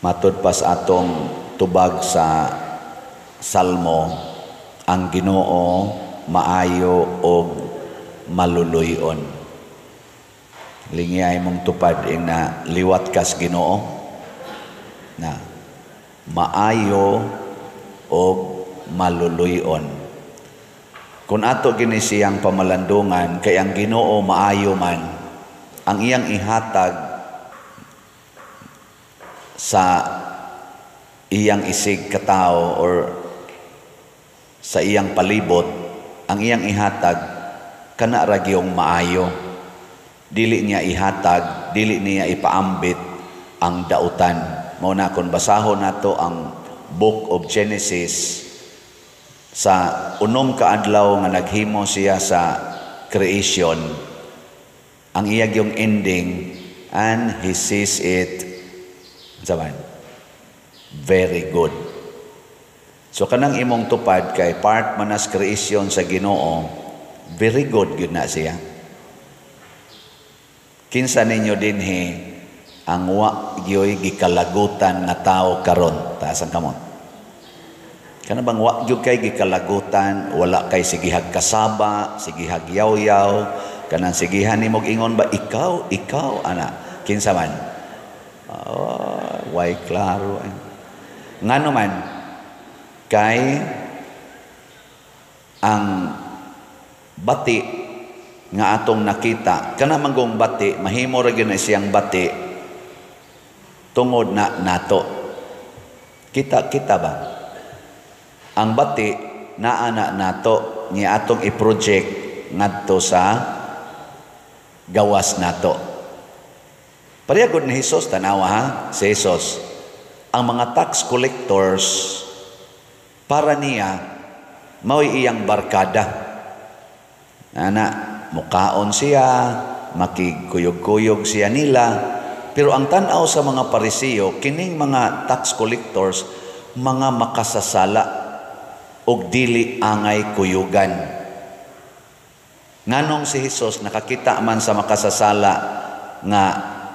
Matud pas atong tubag sa Salmo, ang Ginoo maayo og maluluyon. Lingiyay mong tupad ing na liwat kas Ginoo na maayo og maluluyon. Kung ato gini siyang pamalandungan kay ang Ginoo maayo man, ang iyang ihatag sa iyang isig katao or sa iyang palibot, ang iyang ihatag kana ra gyung maayo. Dili niya ihatag, dili niya ipaambit ang dautan. Mao na kun basahon nato ang Book of Genesis, sa unom ka adlaw nga naghimo siya sa creation, ang iya yung ending, and he sees it very good. So kanang imong tupad kay part manas creation sa Ginoo, very good gyud na siya. Kinsa ninyo dinhi ang wa gyoy gikalagutan nga tao karon? Taasan kamot. Kana bang wa gyud kay gikalagutan, wala kay sigihag kasaba, sigihag yaw-yaw, kanang sigihan nimo ingon ba ikaw ana. Kinsa man? Why klaro. Ngano man kay ang bati nga atong nakita, kana manggong bati, mahimo ra gyud na siyang bati tungod na nato. Kita ba? Ang bati naa nato ni atong i-project ngadto sa gawas nato. Pareha gud ni Hesus, tanawa ha, si Hesus. Ang mga tax collectors para niya mao'y iyang barkada. Mukaon siya, makikuyog-kuyog siya nila. Pero ang tanaw sa mga Pariseo, kining mga tax collectors, mga makasasala og dili angay kuyugan. Nganong si Hesus nakakita man sa makasasala nga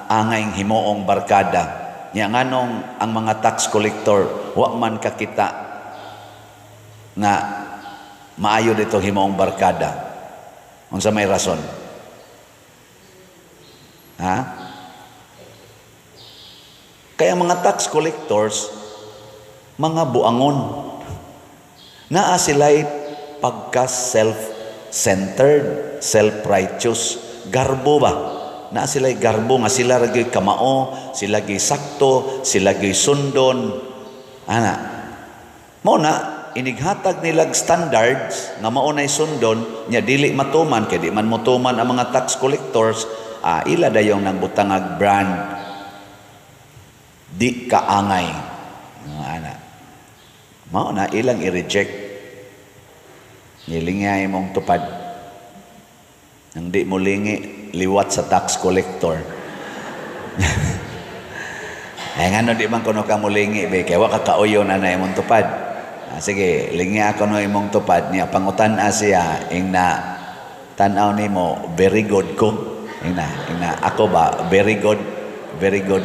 angay himuong barkada, nya nganong ang mga tax collector wa man kakita nga maayo dito himuong barkada? Unsa may rason? Ha? Kaya mga tax collectors, mga buangon. Naa sila'y pagka self-centered, self-righteous. Garbo ba? Naa sila'y garbo nga sila ragay kamao, sila gay sakto, sila gay sundon. Ana. Mao na inighatag nilag standards nga maunay sundon nya dili matuman kay di man motuman ang mga tax collectors. Ila dayong nang butangag brand di kaangay ana. Mao na ilang i-reject. Nilingay mong tupad nang di mo lingi liwat sa tax collector. Ay ngano di man kuno ka mulingi be kay wa ka kauyon ana imong tupad. Sige, lingi ako no imong tupad niya. Pangutan-a siya, ing na tanaw ni mo, very good ko. Ing na, ako ba, very good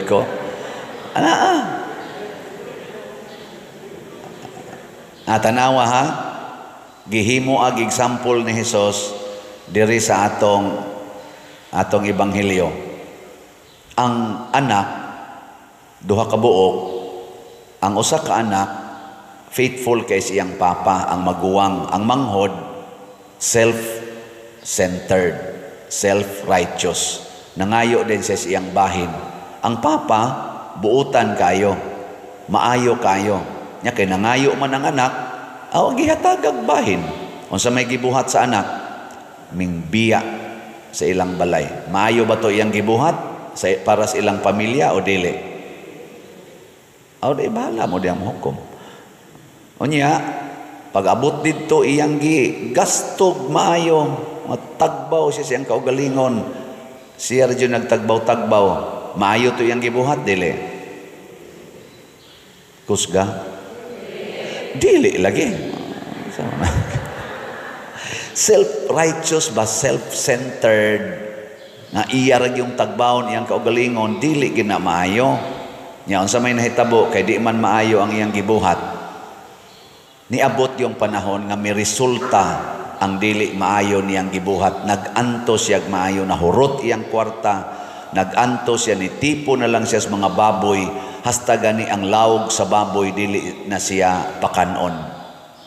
ko. Tanawa ha, gihimo ag example ni Hesus diri sa atong ebanghelyo. Ang anak, duha ka buok, ang usa ka anak, faithful kay siyang papa, ang maguwang, ang manghod, self-centered, self-righteous. Nangayo din sa siyang bahin. Ang papa, buutan kayo, maayo kayo. Nya kay nangayo man ang anak, gihatagag bahin. Unsa may gibuhat sa anak, mingbiya sa ilang balay. Maayo ba to iyang gibuhat para sa ilang pamilya o dili? Di bahala mo diyang hukom. Unya, pag-abot dito iyang gastog maayo, matagbaw siya siyang kaugalingon. Siya rin nagtagbaw-tagbaw. Maayo to iyang gibuhat, dili? Kusga? Dili lagi. Self-righteous ba? Self-centered. Nga iya rin yung tagbawon iyang kaugalingon, dili ginamaayo. Nya unsa may nahitabo kay di man maayo ang iyang gibuhat. Niabot yung panahon nga may resulta ang dili maayo niyang gibuhat. Nag-antos siya maayo, nahurot iyang kwarta, nag-antos siya, nitipo na lang siya sa mga baboy, hasta gani ang lawog sa baboy dili na siya pakanon.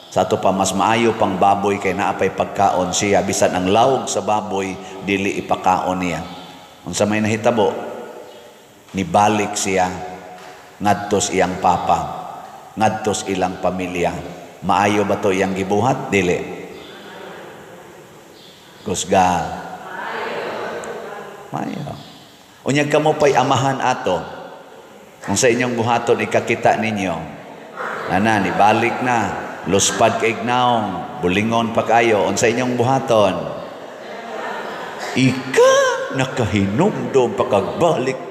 Sa ato pa mas maayo pang baboy kay naapay pagkaon siya, bisan ang lawog sa baboy dili ipakaon niya. Unsa may nahitabo, nibalik siya ngadtos iyang papa, ngadtos ilang pamilya. Maayo ba to iyang gibuhat? Dili. Kusga. Maayo. Unyag kamo pa'y amahan ato. Kung sa inyong buhaton ikakita ninyo, nibalik na, luspad kay ignaong, bulingon pa kayo, unsa inyong buhaton? Ika nakahinumdom pakagbalik.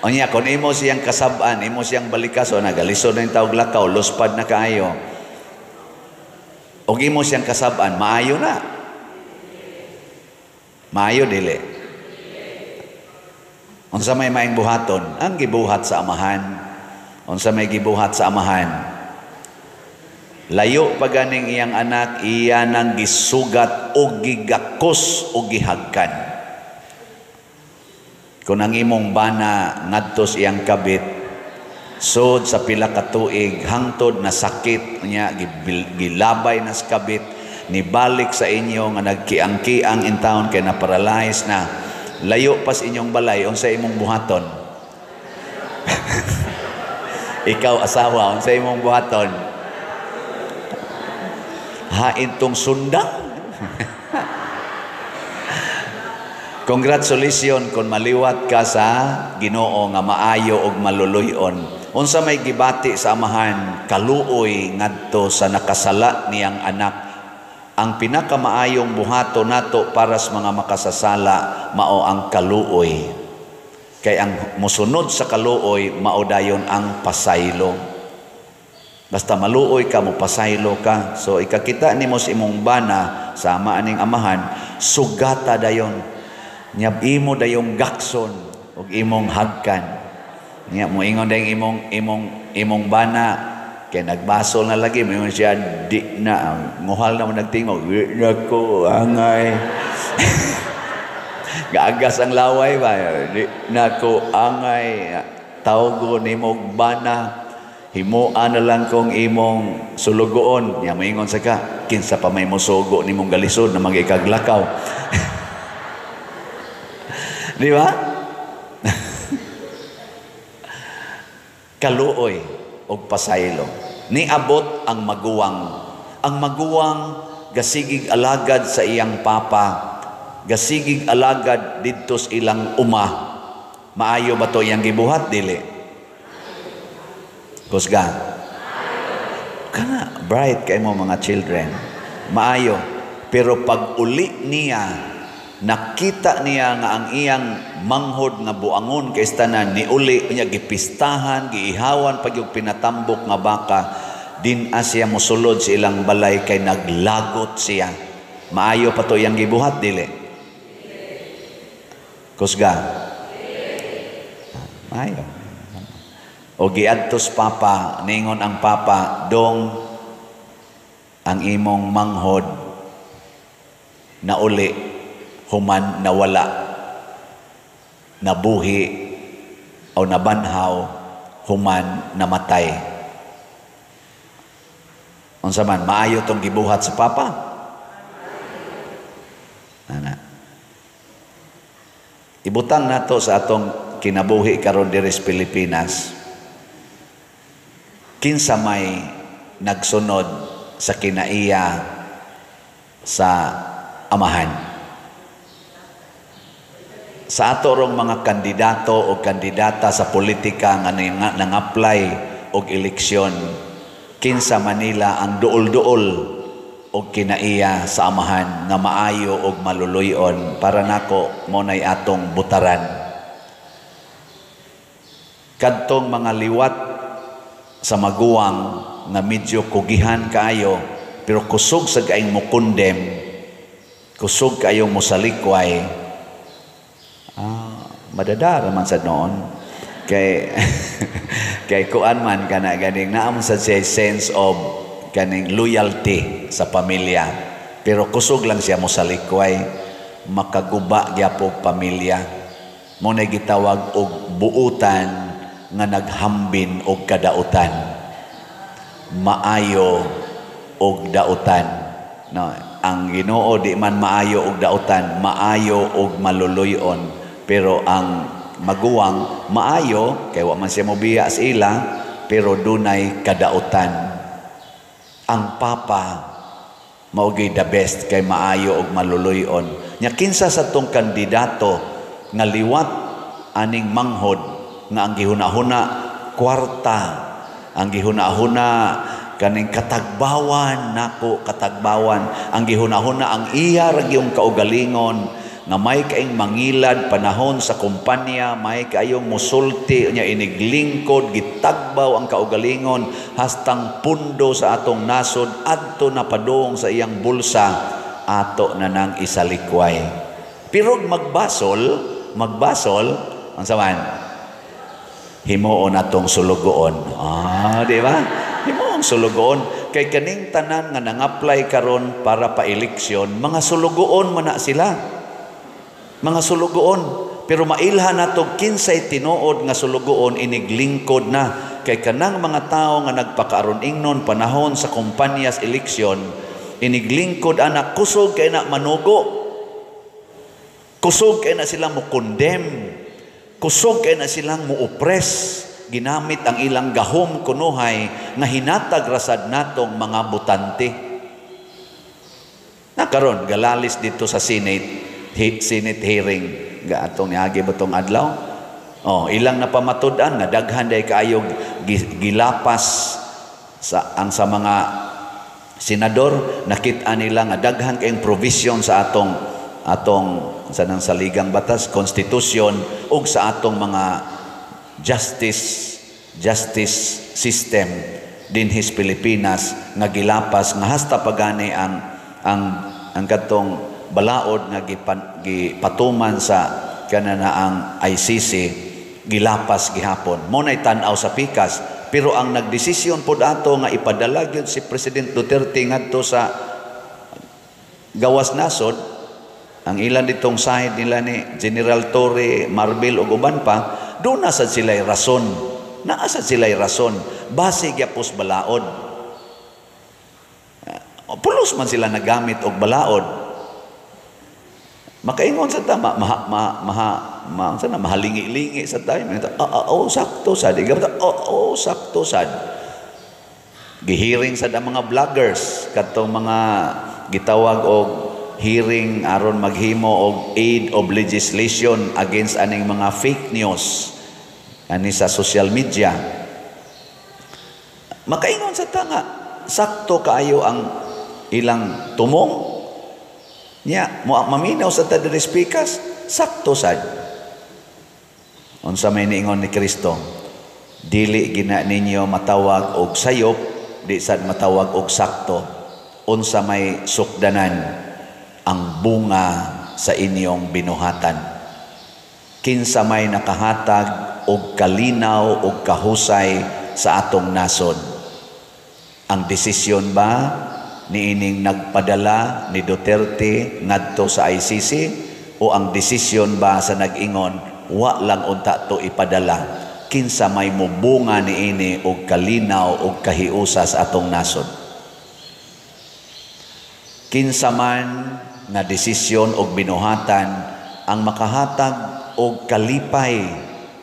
Unya kung imo siyang kasab-an, imo siyang balikaso, nagalisod na yung tawag lakaw, luspad na kaayo. Og imo siyang kasab-an, maayo na. Maayo dili. Unsa may maing buhaton? Ang gibuhat sa amahan. Unsa may gibuhat sa amahan? Layo pa ganing iyang anak, iya nang gisugat o gigakos o gihagkan. Kung ang imong bana ngadtos iyang kabit, sud sa pila ka tuig, hangtod na sakit niya, gilabay na sa kabit, nibalik sa inyo nga nagkiang-kiang in town kay na-paralyze na, layo pas inyong balay, unsa imong buhaton? Ikaw asawa, unsa imong buhaton? Hain tong sundang? Congratulations kung maliwat ka sa Ginoo nga maayo og maluluyon. Unsa may gibati sa amahan, kaluoy ngadto sa nakasala niyang anak. Ang pinakamaayong buhato nato para sa mga makasasala mao ang kaluoy. Kay ang musunod sa kaluoy mao dayon ang pasaylo. Basta maluoy ka mo pasaylo ka. So ikakita nimo sa imong bana sama aning amahan, sugata dayon. Nya imo dayong gakson ug imong hagkan. Nya moingon dayong imong bana kay nagbasol na lagi mo siya di na nguhal na mo nagtingog nako angay. Gaagas ang laway ba di nako angay tawgo nimo bana himuan na lang kong imong sulugoon. Nya moingon sa ka kinsa pa may mosugo nimong galisod na magikaglakaw. Di ba? Kaluoy o pasaylo. Niabot ang maguwang. Ang maguwang gasigig alagad sa iyang papa. Gasigig alagad didto sa ilang uma. Maayo ba to iyang gibuhat? Dili. Kusga. Kana bright kay mo mga children. Maayo. Pero pag uli niya, nakita niya nga ang iyang manghod nga buangon kay tanan ni uli niya gipistahan, giihawan pag yung pinatambok nga baka, din siya mosulod sa ilang balay kay naglagot siya. Maayo pa to iyang gibuhat? Dili. Kusga. Maayo. O giadtos papa, ningon ang papa, dong ang imong manghod na uli human nawala, nabuhi o nabanhaw, human namatay. Unsa man maayo tong gibuhat sa papa? Ana. Ibutang nato sa atong kinabuhi karon diri sa Pilipinas. Kinsa may nagsunod sa kinaiya sa amahan? Sa ato rong mga kandidato o kandidata sa politika nga nang-apply og eleksyon, kinsa Manila ang duol-duol og kinaiya sa amahan nga maayo og maluluyon para nako mo nay atong butaran. Kadtong mga liwat sa maguwang nga medyo kugihan kaayo pero kusog sa kaayong mukundem, kusog kaayong mosalikway, madadara man sa noon. Kay kay kuan man kana ganing naam sa siya sense of kaning loyalty sa pamilya. Pero kusog lang siya mo sa likway, makaguba gyapon pamilya. Mo na gitawag og buutan nga naghambin og kadautan. Maayo og dautan. No, ang Ginoo di man maayo og dautan, maayo og maluluyon. Pero ang maguwang maayo kay wa man siya mobiya sa ila, pero dunay kadautan. Ang papa mao gyud the best kay maayo og maluluyon. Nya kinsa sa tong kandidato nga liwat aning manghod nga ang gihuna-huna kwarta, ang gihuna-huna kaning katagbawan nako, katagbawan ang gihuna-huna, ang iya ra gyung kaugalingon nga may kaing mangilad panahon sa kumpanya, may kaayong musulti nya iniglingkod, gitagbaw ang kaugalingon hastang pundo sa atong nasod adto na padung sa iyang bulsa, ato na nang isalikway. Pero magbasol ang saman himuon atong sulugoon. Di ba? Himuon sulugoon kay kaning tanan nga nang-apply karon para pa eleksyon, mga sulugoon man na sila. Mga sulugoon, pero mailhan nato kinsay tinuod nga sulugoon iniglingkod na kay kanang mga tao nga nagpakaaron ingnon panahon sa kumpanyas eleksyon, iniglingkod ana kusog kay na manugo, kusog kay na silang mo condemn, kusog kay na silang mo oppress, ginamit ang ilang gahom kunuhay nga hinatag rasad natong mga butante. Nakaron galalis dito sa Senate hearing ga atong niagi butong adlaw. Ilang napamatud-an nga daghan day kaayog gilapas sa mga senador, nakita nila nga daghan kayong provision sa atong sanang saligang batas, konstitusyon ug sa atong mga justice system dinhis Pilipinas nga gilapas nga hasta pagani ang katong balaod nga gipatuman sa kanana ang ICC gilapas gihapon. Mo nay tan-aw sa pikas, pero ang nagdesisyon pod ato nga ipadala gyud si President Duterte ngadto sa gawas nasod, ang ilan ditong side nila ni General Torre, Marbil ug uban pa, do na sad sila'y rason. Naasa sila'y rason base gyapos balaod. Pulos man sila nagamit og balaod. Makaingon sa tama, mahalingi-lingi sa tayo. Sakto sad. Sakto sad. Gihearing sa mga vloggers, katong mga gitawag og hearing aron maghimo og aid of legislation against aning mga fake news ani sa social media. Makaingon sa tanga, sakto kaayo ang ilang tumong. Nya, maminaw sa tadiri speakers, sakto sad. Unsa may niingon ni Kristo, dili gina ninyo matawag og sayop, di sad matawag og sakto. Unsa may sukdanan ang bunga sa inyong binuhatan. Kinsa may nakahatag og kalinaw og kahusay sa atong nasod. Ang desisyon ba niining nagpadala ni Duterte ngadto sa ICC, o ang desisyon ba sa nag-ingon wa lang unta to ipadala? Kinsa may mubunga niini og kalinaw og kahiusa sa atong nasod. Kinsa man nga desisyon og binuhatan ang makahatag og kalipay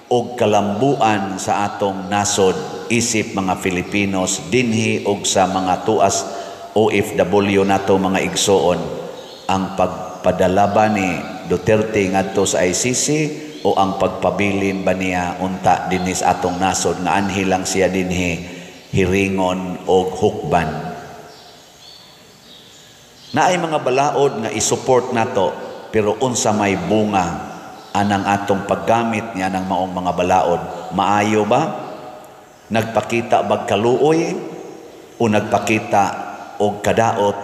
og kalambuan sa atong nasod isip mga Filipinos dinhi og sa mga tuas OFW nato mga igsoon, ang pagpadala ba ni Duterte ngadto sa ICC o ang pagpabilin ba niya unta dinis atong nasod nga anhi lang siya dinhi hiringon og hukban. Naay mga balaod nga isupport nato, pero unsa may bunga anang atong paggamit niya ng maong mga balaod? Maayo ba? Nagpakita bag kaluoy o nagpakita og kadaot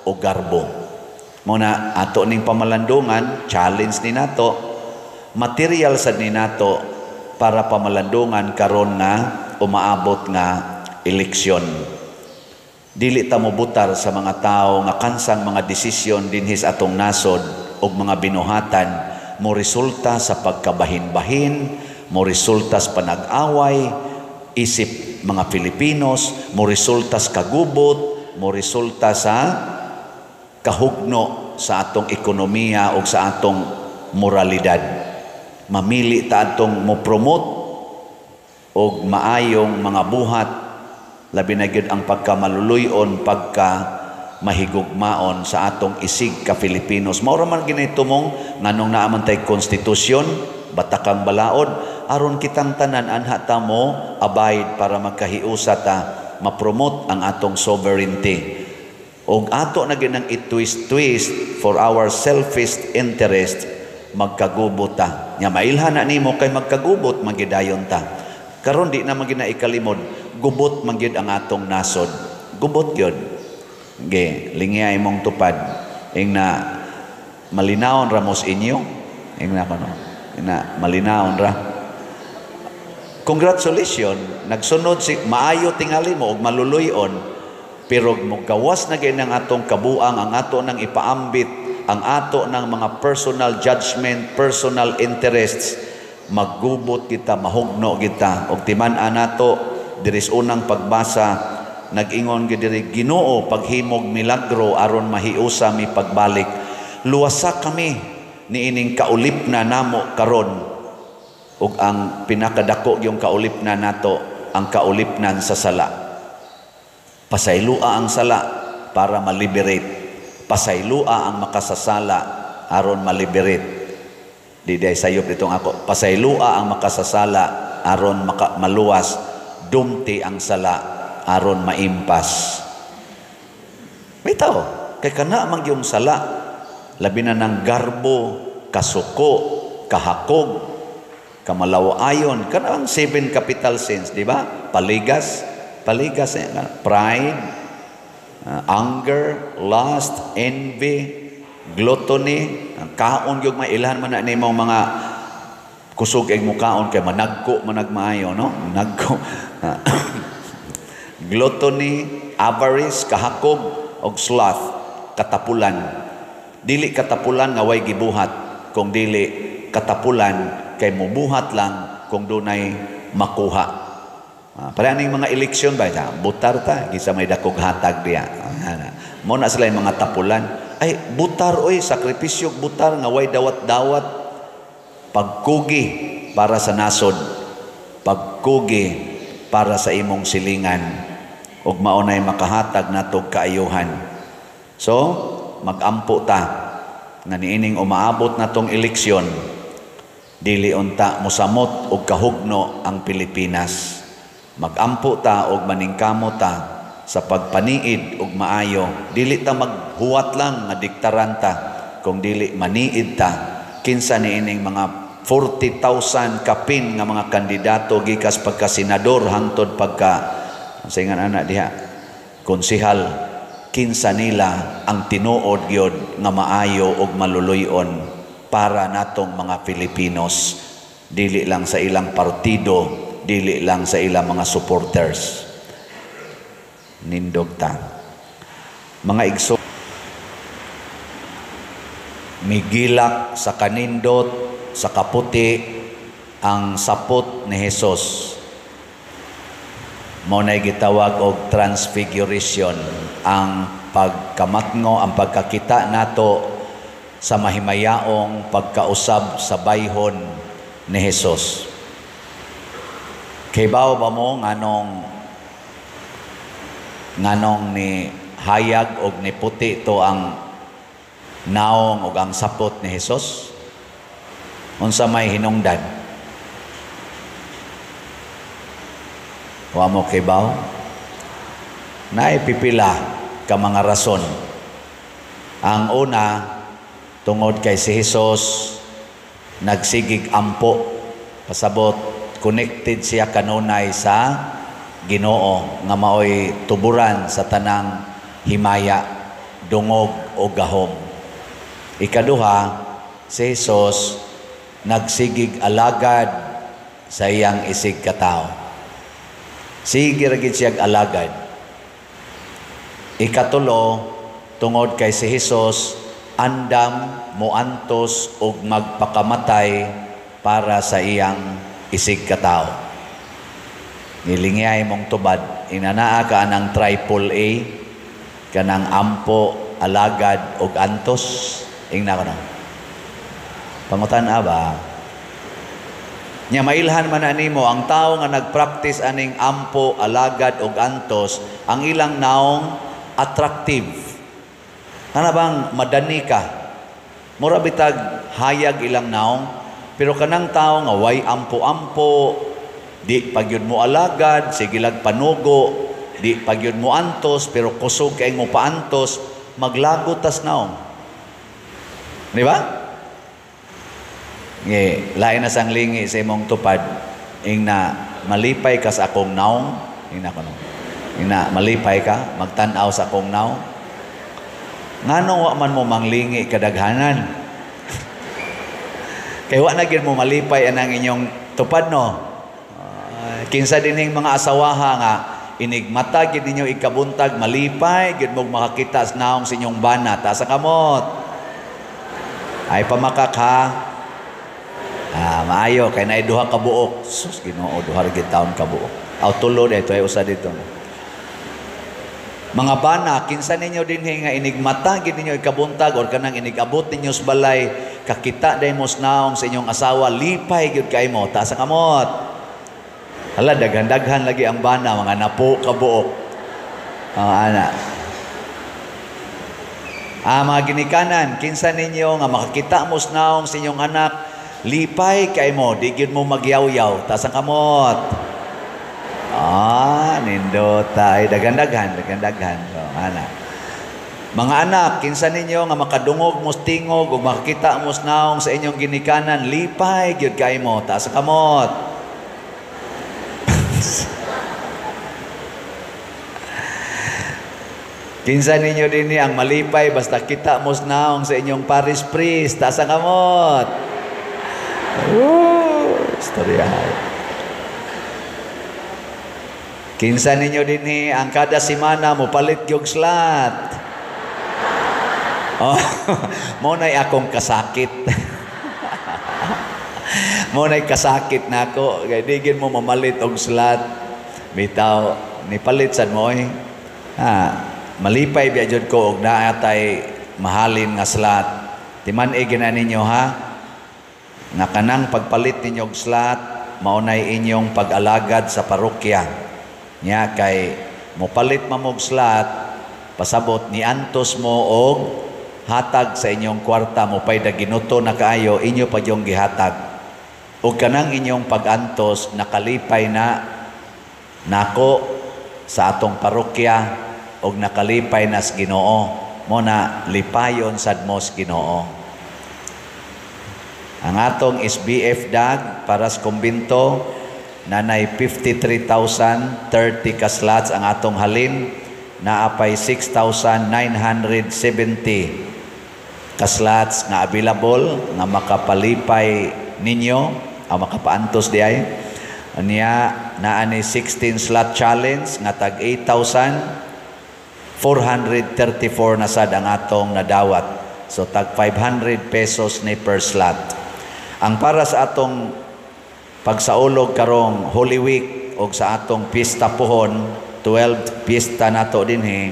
o garbo? Muna ato ning pamalandungan, challenge ni nato, material sad ni nato para pamalandungan karon nga umaabot nga eleksyon. Dili ta mo butar sa mga tao nga kansang mga desisyon dinhi sa atong nasod ug mga binuhatan mo resulta sa pagkabahin-bahin, mo resulta sa panag-away isip mga Pilipinos, mo resulta sa kagubot, mo resulta sa kahugno sa atong ekonomiya o sa atong moralidad. Mamili ta atong mo promote og maayong mga buhat, labi na gyud ang pagkamaluluyon, pagka mahigugmaon sa atong isig ka Filipinos. Mao ra man ginaitumong nganong naaman tay konstitusyon, batakang balaod, aron kitang tanan anha ta mo abide para magkahiusa ta ma-promote ang atong sovereignty. Og ato na ginang i-twist for our selfish interest, magkagubot ta. Nya mailhan na nimo kay magkagubot magidayon ta. Karon di na magina ikalimod, gubot man gyud ang atong nasod. Gubot gyud. Ge, lingiay mong tupad. Ing na malinawon ra mos inyo. Ing na kono. Na malinawon ra. Congratulations, nagsunod si maayo tingali mo og maluluyon. Pero mugawas na gyud ang atong kabuang, ang ato nang ipaambit, ang ato ng mga personal judgment, personal interests, maggubot kita, mahugno kita. Og timan-an nato diris unang pagbasa, nag-ingon gyud diri Ginoo paghimog milagro aron mahiusa mi pagbalik. Luwasa kami niining kaulip na namo karon. Ug ang pinakadako yung kaulip na nato, ang kaulipnan sa sala. Pasaylua ang sala para maliberate. Pasaylua ang makasasala aron maliberate. Di day sayop itong ako. Pasaylua ang makasasala aron maluwas. Dumti ang sala aron maimpas. May tao, kay kana mang yung sala, labi na ng garbo, kasuko, kahakog, kamalawayon, kana ang 7 capital sins, di ba? Paligas, pride, anger, lust, envy, gluttony, kaon yung mailan man na nimong mga kusog ay mukaon kay managko managmaayo, no? Nagko. Gluttony, avarice, kahakog, og sloth, katapulan. Dili katapulan nga way gibuhat, kung dili katapulan kay mubuhat lang kung dunay makuha. Paraning mga eleksyon ba siya? Butar ta, gisa may dakog hatag diya. Mo na sila yung mga tapulan. Ay, butar oy, sakripisyo butar nga way dawat-dawat. Pagkugi para sa nasod. Pagkugi para sa imong silingan. Ug maunay makahatag natog kaayuhan. So, magampo ta nga niining umaabot natong eleksyon. Dili unta mosamot og kahugno ang Pilipinas. Magampo ta og maningkamo ta sa pagpaniid og maayo. Dili ta maghuwat lang nga diktaranta, kung dili maniid ta. Kinsa niining mga 40,000 kapin nga mga kandidato gikas pagka senador hangtod pagka saingan anak diha konsehal, kinsa nila ang tinuod gyud nga maayo og maluluyon para natong mga Filipinos, dili lang sa ilang partido, dili lang sa ilang mga supporters. Nindog ta. Mga igso, migilak sa kanindot, sa kaputi, ang sapot ni Jesus. Mo na gitawag og transfiguration, ang pagkamatngo, ang pagkakita nato sa mahimayaong pagkausab sa bayhon ni Jesus. Kaybaw ba mo nganong ni hayag og ni puti to ang naong og ang sapot ni Jesus? Unsa may hinungdan? Wa mo kaybaw? Naipipila ka mga rason. Ang una, tungod kay si Jesus nagsigig ampo, pasabot connected siya kanunay sa Ginoo nga maoy tuburan sa tanang himaya, dungog o gahom. Ikaduha, si Jesus nagsigig alagad sa iyang isig katao. Sige ra gid siyang alagad. Ikatulo, tungod kay si Hesus andam moantos og magpakamatay para sa iyang isig katao. Nilingay mong tubad, inanaa ka ng triple A, kanang ampo, alagad, og antos. Ingna ko na. Pangutan-a ba? Nya mailhan man animo ang tao nga nagpractice aning ampo, alagad, og antos, ang ilang naong attractive. Ano bang madani ka? Mura bitag hayag ilang naong, pero kanang tao nga way ampo-ampo, di pagyud mo alagad, sige lag panugo, di pagyud mo antos, pero kusog kay mo paantos, maglagot tas naong. Di ba? Lain na sang lingi sa imong tupad, ing na malipay ka sa akong naong, ing na malipay ka, magtanaw sa akong naong. Ngano wa man mo manglingi kadaghanan? Kay wa na gid mo malipay anang inyong tupad no. Kinsa dinhing mga asawaha nga inigmata gid ninyo ikabuntag malipay gid mo makakita sa naong sa inyong bana ta sa kamot. Ay pamakak ha. Maayo kay naay duha ka buok. Sus Ginoo, duha gid taon ka buok. Aw tulo dito ay usa dito. Mga bana, kinsa ninyo dinhi nga inigmata gid ninyo ikabuntag or kanang inigabot ninyo sa balay, kakita day mo naong sa inyong asawa, lipay gyud kay mo ta sa kamot. Hala daghan-daghan lagi ang bana, mga napo ka buok. Ana. Mga ginikanan, kinsa ninyo nga makakita mo naong sa inyong anak, lipay kay mo, di gyud mo magyaw-yaw ta sa kamot. Nindot ay daghan-daghan. So, ana. Mga anak, kinsa ninyo nga makadungog mo tingog ug makita mo naong sa inyong ginikanan, lipay gyud kay mo ta sa kamot. Kinsa ninyo dinhi ang malipay basta kita mo naong sa inyong Paris priest ta sa kamot. Istorya. Kinsa ninyo dinhi ang kada semana mo palit gyud slat. Mo nay akong kasakit. Mo nay kasakit nako kay digin mo mamalit og slat. Bitaw ni palit sad mo malipay biya jud ko og naa tay mahalin nga slat. Timan-i gina ninyo ha. Nga kanang pagpalit ninyo og slat mao nay inyong pag-alagad sa parokya. Nya kay mopalit mamog slat, pasabot ni antos mo og hatag sa inyong kwarta mo pay ginuto na kaayo inyo pa yung gihatag. Ug kanang inyong pag-antos nakalipay na nako sa atong parokya og nakalipay na sa Ginoo. Mo na lipayon sad mo sa Ginoo. Ang atong SBF dag para sa kumbinto nanay 53,030 ka slots ang atong halin, naapay 6,970 ka slots nga available nga makapalipay ninyo o makapaantos di ay. Niya naani 16 slot challenge nga tag 8,434 na sad ang atong nadawat. So tag 500 pesos ni per slot. Ang para sa atong pagsaulog karong Holy Week o sa atong pista pohon, 12th pista nato dinhi,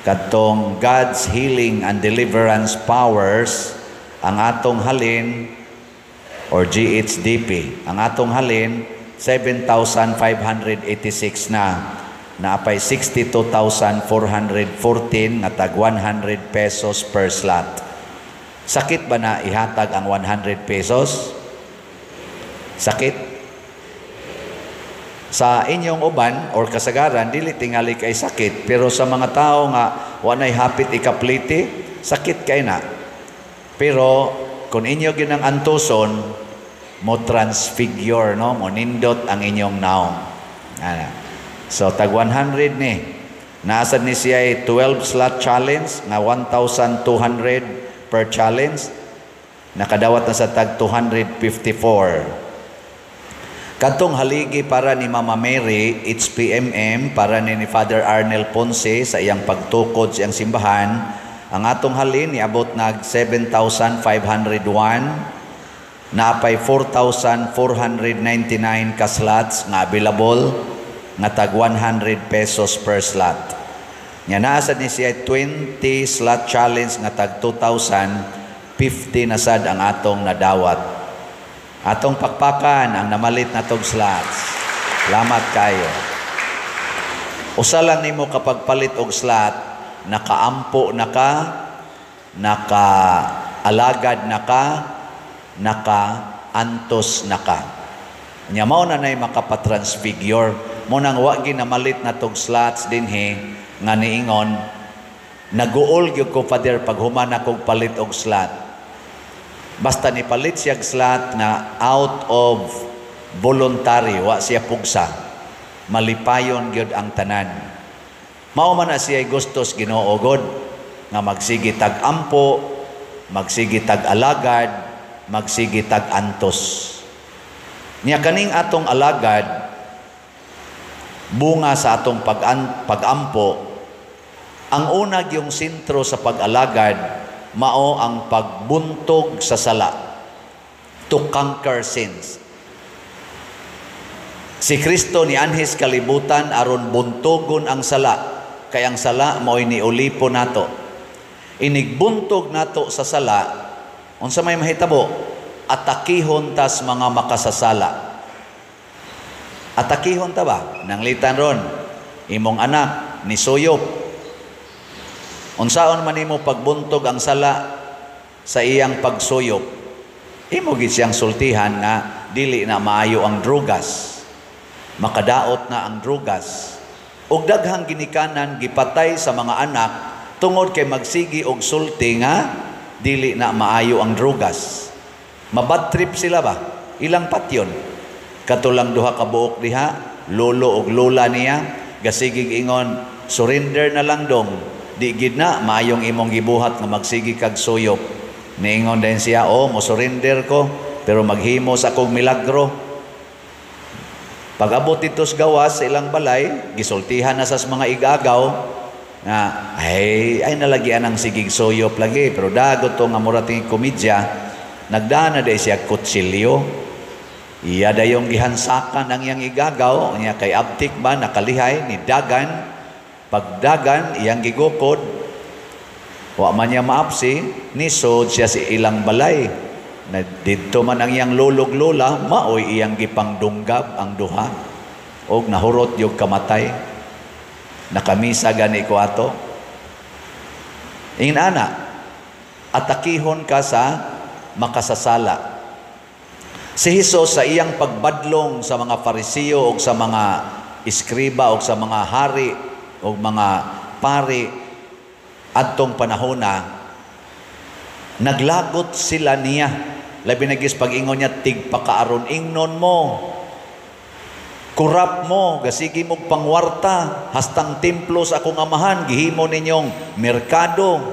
kadtong God's Healing and Deliverance Powers, ang atong halin, or GHDP, ang atong halin, 7,586 na. Naapay 62,414 nga tag 100 pesos per slot. Sakit ba na ihatag ang 100 pesos? Sakit sa inyong uban or kasagaran dili tingali kay sakit, pero sa mga tao nga wanay hapit ikapliti, sakit kay na. Pero kung inyo ginang antuson mo transfigure, no, mo nindot ang inyong naong. So tag 100 ni naasad ni siya 12 slot challenge nga 1,200 per challenge, nakadawat na sa tag 254. Kantong haligi para ni Mama Mary, HPMM, para ni Father Arnel Ponce sa iyang pagtukod sa iyang simbahan. Ang atong halin, niabot nag 7,501. Naapay 4,499 ka slots nga available, nga tag 100 pesos per slot. Nga naasad ni siya 20 slot challenge nga tag 2,050 na sad ang atong nadawat. Atong pakpakan ang namalit na tog slots. Salamat kayo. Usa lang nimo kapag palit og slot, nakaampo na ka, naka-alagad na ka, naka-antos na ka. Nya mao na nay makapatransfigure. Mo nang wa ginamalit na tog slots dinhi nga niingon, naguol gyud ko Father pag human akong palit og slot. Basta ni palit siya slot na out of voluntary, wa siya pugsa, malipayon gyud ang tanan. Mao man na siya gustos Ginoo God nga magsigi tag ampo, magsigi tag alagad, magsigi tag antos. Nya kaning atong alagad, bunga sa atong pagampo, ang una yung sentro sa pag-alagad, mao ang pagbuntog sa sala, to conquer sins. Si Kristo ni anhis kalibutan aron buntogon ang sala, kay ang sala mao'y niulipo nato. Inigbuntog nato sa sala, unsa may mahitabo, atakihon tas mga makasasala. Atakihon ta ba? Nanglitan ron, imong anak ni suyop. Unsaon man imo pagbuntog ang sala sa iyang pagsuyop, imo gid siyang sultihan na dili na maayo ang drugas, makadaot na ang drugas, ug daghang ginikanan gipatay sa mga anak tungod kay magsigi og sulti nga dili na maayo ang drugas. Mabad trip sila ba? Ilang patyon? Katulang duha ka buok diha, lolo ug lola niya, gasigig ingon, surrender na lang dong. Di gid na maayong imong gibuhat nga magsigi kag suyop. Niingon din siya, mo surrender ko, pero maghimo sa akong milagro. Pag-abot dito sa gawas sa ilang balay, gisultihan na sa mga igagaw nga ay nalagyan ang sigig suyop lagi, pero dagot to nga murating komedya, nagdaan na day siya kutsilyo. Iya dayong gihansakan ang iyang igagaw, niya kay abtik ba nakalihay ni dagan. Pagdagan, iyang gigukod, wa man niya maapsi, nisod siya si ilang balay. Na dito man ang iyang lulog lola, maoy iyang gipangdunggab ang duha. O nahurot yung kamatay. Nakamisa gani ko ato. Ingana, atakihon ka sa makasasala. Si Jesus sa iyang pagbadlong sa mga Parisiyo o sa mga iskriba o sa mga hari o mga pari adtong panahon na naglagot sila niya. Labi na gis pag-ingon niya, tigpakaaron ingnon mo, kurap mo, gasigi mo pangwarta, hastang templo sa akong amahan, gihimo ninyong merkado,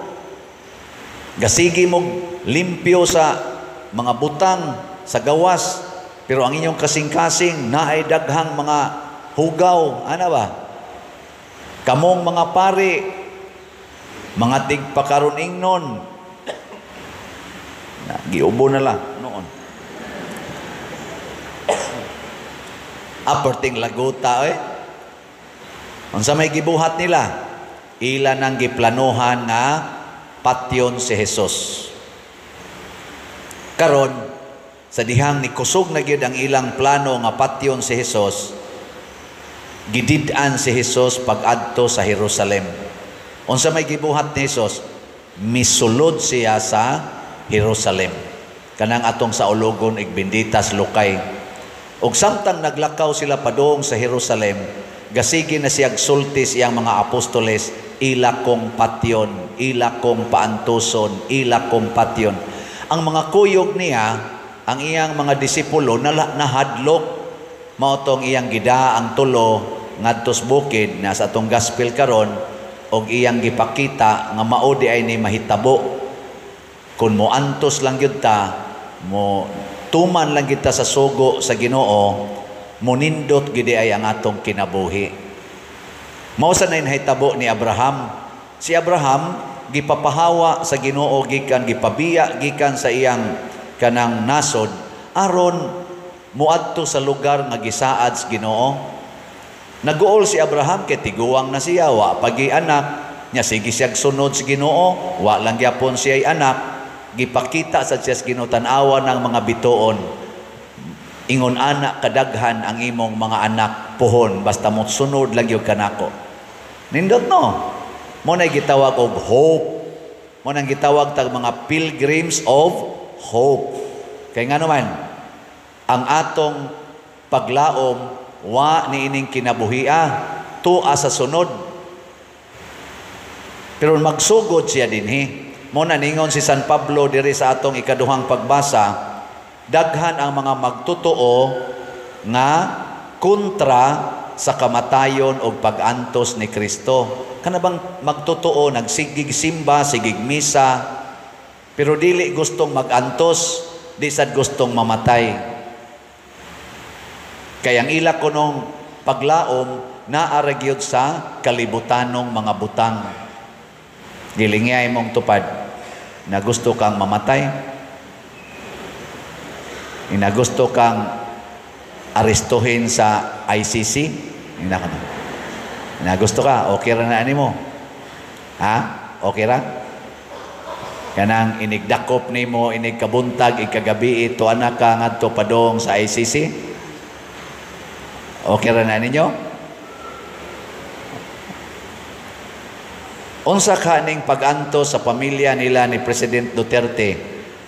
gasigi mo limpyo sa mga butang, sa gawas, pero ang inyong kasing-kasing na ay daghang mga hugaw, ano ba? Kamong mga pari, mga tigpakaron ingnon, giubo na lang noon. Aperting laguta unsa may gibuhat nila? Ila nang giplanuhan nga patyon si Jesus. Karon sa dihang ni kusog na gyud ang ilang plano nga patyon si Jesus, gidid-an si Jesus pag-adto sa Jerusalem. Unsa may gibuhat ni Jesus? Misulod siya sa Jerusalem. Kanang atong sa ulogon igbinditas lukay. Ug samtang naglakaw sila padung sa Jerusalem, gasigi na siyag sultis iyang mga apostoles, ila kong patyon, ila kong paantuson, ila kong patyon. Ang mga kuyog niya, ang iyang mga disipulo nahadlok, maotong iyang gida ang tulo ngadtos bukid na sa atong gospel karon, og iyang gipakita nga mao di ay ni mahitabo. Kung mo antos lang gyud ta, mo tuman lang kita sa sugo sa Ginoo, munindot gidi ay ang atong kinabuhi. Mao sa nahitabo ni Abraham. Si Abraham gipapahawa sa Ginoo gikan gipabiya gikan sa iyang kanang nasod aron muadto sa lugar nga gisaad sa Ginoo. Naguol si Abraham kay tiguwang na siya, wa pagi anak nya, sige siyag sunod sa Ginoo, wa lang gyapon siya ay anak. Gipakita sa siya sa Ginoo tan-awa ng mga bituon, ingon anak kadaghan ang imong mga anak puhon basta mo sunod lang yung kanako. Nindot no, mo na gitawag og hope, mo nang gitawag tag mga pilgrims of hope. Kay nga naman ang atong paglaom wa niining kinabuhia, tua sa sunod. Pero magsugod siya dinhi. Mo na ningon si San Pablo diri sa atong ikaduhang pagbasa, daghan ang mga magtotoo nga kontra sa kamatayon o pag-antos ni Kristo. Kanabang magtotoo, nagsigig simba, sigig misa, pero dili gustong mag-antos, di sad gustong mamatay. Kaya ang ila ko nung paglaom, naaragyod sa kalibutanong mga butang. Gilingay mong tupad na gusto kang mamatay, na gusto kang arestuhin sa ICC, na gusto ka, okay ra na ani mo? Ha? Okay ra? Kanang inigdakop nimo, inigkabuntag, ikagabi ito anak ka ngadto padong sa ICC? Okay ra na ninyo? Unsa kaning pag-anto sa pamilya nila ni President Duterte,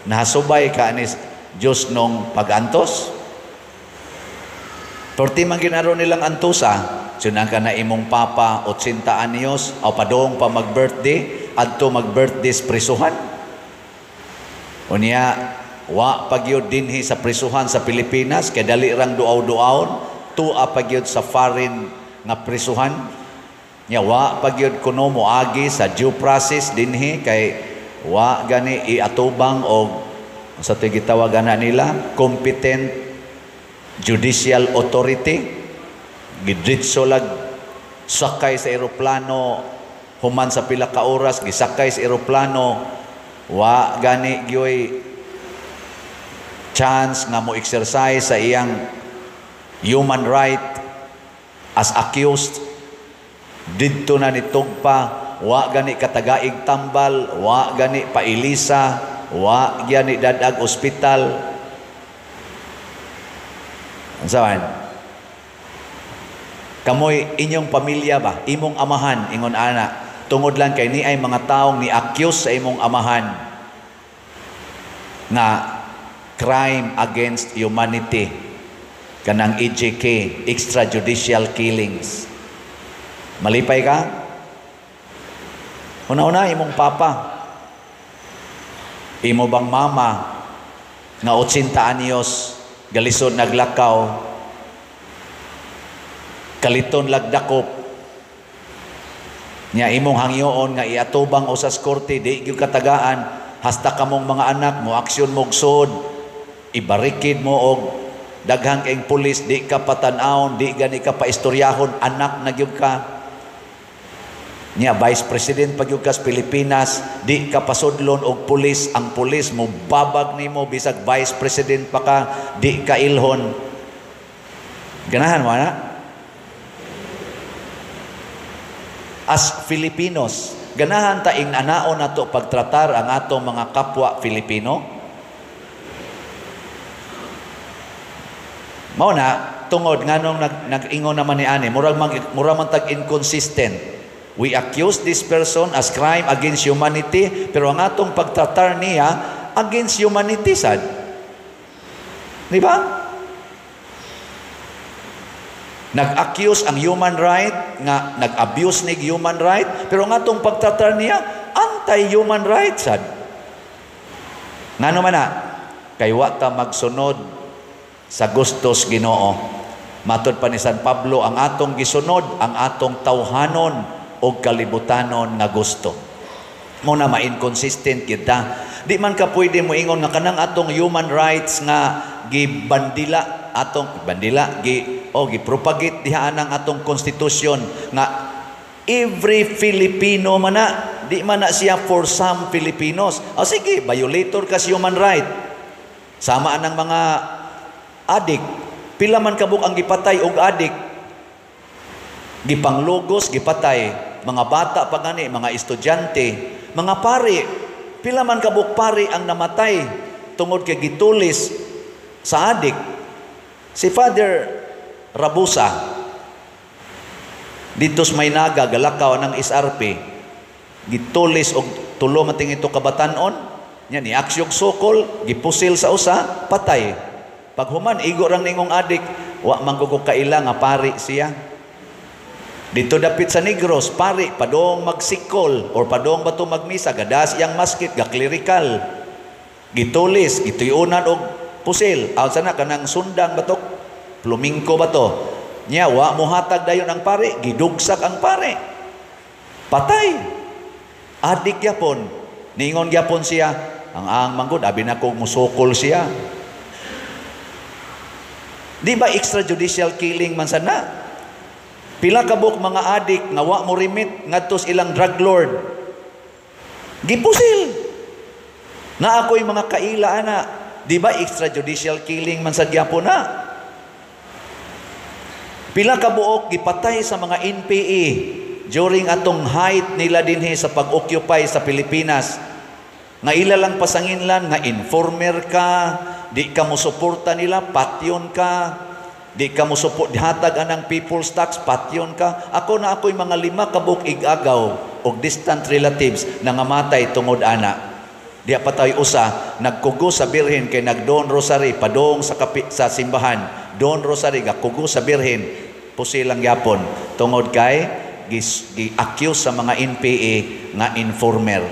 nahasubay ka ni Diyos nung pag-antos? Torti man ginaro nilang antusa, sunang ka na imong papa 80 anyos, o padong pa mag-birthday, adto mag-birthday sa prisuhan. Unya, wa pagyod dinhi sa prisuhan sa Pilipinas, kay dali rang duaw-duawon, tua pagyod sa foreign nga prisuhan. Nya wa pagyod kuno moagi sa due process dinhi, kay wa gani iatubang og sa gitawagan na nila competent judicial authority. Gidritso lag sakay sa eroplano human sa pila ka oras, gisakay sa eroplano, wa gani gyoy chance nga mo exercise sa iyang human right as accused. Didto na nitugpa, wa gani katagaig tambal, wa gani pailisa, wa gani dadag ospital. Ansaman? Kamoy inyong pamilya ba, imong amahan, ingon ana, tungod lang kay ni ay mga taong ni accuse sa imong amahan nga crime against humanity, kanang EJK, extrajudicial killings. Malipay ka? Una-una, imong papa, imo bang mama nga 80 anyos, galisod naglakaw, kaliton lagdakop, nya imong hangyoon nga iatubang usas korte, di gyud katagaan, hasta kamong mga anak mo aksyon mo sud, ibarikid mo og daghang kayong pulis, di ka patan-aon, di gani ka paistoryahon, anak na gyud ka. Nya Vice President pagyud ka sa Pilipinas, di ka pasudlon og pulis, ang pulis mo babag nimo bisag Vice President pa ka, di ka ilhon. Ganahan mo na? As Filipinos, ganahan ta ing anaon nato pagtratar ang atong mga kapwa Filipino? Mao na tungod nganong nag-ingon naman ni ani, murag man tag inconsistent. We accuse this person as crime against humanity, pero ang atong pagtratar niya against humanity sad. Di ba? Nag-accuse ang human right, nga nag-abuse ni human right, pero ang atong pagtratar niya anti-human right sad. Ngano man na? Kay wa ta magsunod sa gustos Ginoo. Matod pa ni San Pablo, ang atong gisunod, ang atong tawhanon o kalibutanon nga gusto. Muna ma-inconsistent kita. Di man ka pwede mo ingon nga kanang atong human rights nga gibandila, atong bandila, o gipropagate diha ang atong konstitusyon nga every Filipino man na, di man na siya for some Filipinos. O sige, violator ka sa human right. Sama ng mga adik. Pila man kabuk ang gipatay og adik. Gipanglogos, gipatay. Mga bata pa gani, mga estudyante, mga pari. Pila man kabuk pari ang namatay tungod kay gitulis sa adik. Si Father Rabusa, dito sa Maynaga, Galakaw ng SRP, gitulis og tulo mating ito kabatanon, yan, iaksyog sokol, gipusil sa usa, patay. Pag human, igo rang ningong adik, wa manggugog kaila nga pari siya. Dito dapit sa Negros, pari, padong magsikol, or padong bato magmisa, gadas iyang maskit, gaklirikal, gitulis, gituyunan og pusil, aw sana kanang sundang batok, plumingko bato, nya wa mohatag dayon ang pare, gidugsak ang pare, patay. Adik yapon, ningon yapon siya, ang manggod abi na kog musukol siya. Di ba extrajudicial killing man sana? Pila kabuk mga adik nga wa mo remit ngadto ilang drug lord, gipusil na ako'y mga kaila ana. Di ba extrajudicial killing man sa gyapon na? Pila ka buok gipatay sa mga NPA during atong height nila dinhi sa pag-occupy sa Pilipinas. Nga ila lang pasanginlan nga informer ka, di ka mo suporta nila, patyon ka, di ka mo support hatag anang people's tax, patyon ka. Ako'y mga 5 ka buok igagaw og distant relatives na ngamatay tungod ana. Diya pa tayo usa, nagkugo sa birhen kay nagdoon rosary, padong sa simbahan, doon rosary, gakugo sa birhen, pusilang yapon, tungod kay, gi-accuse sa mga NPA nga informer.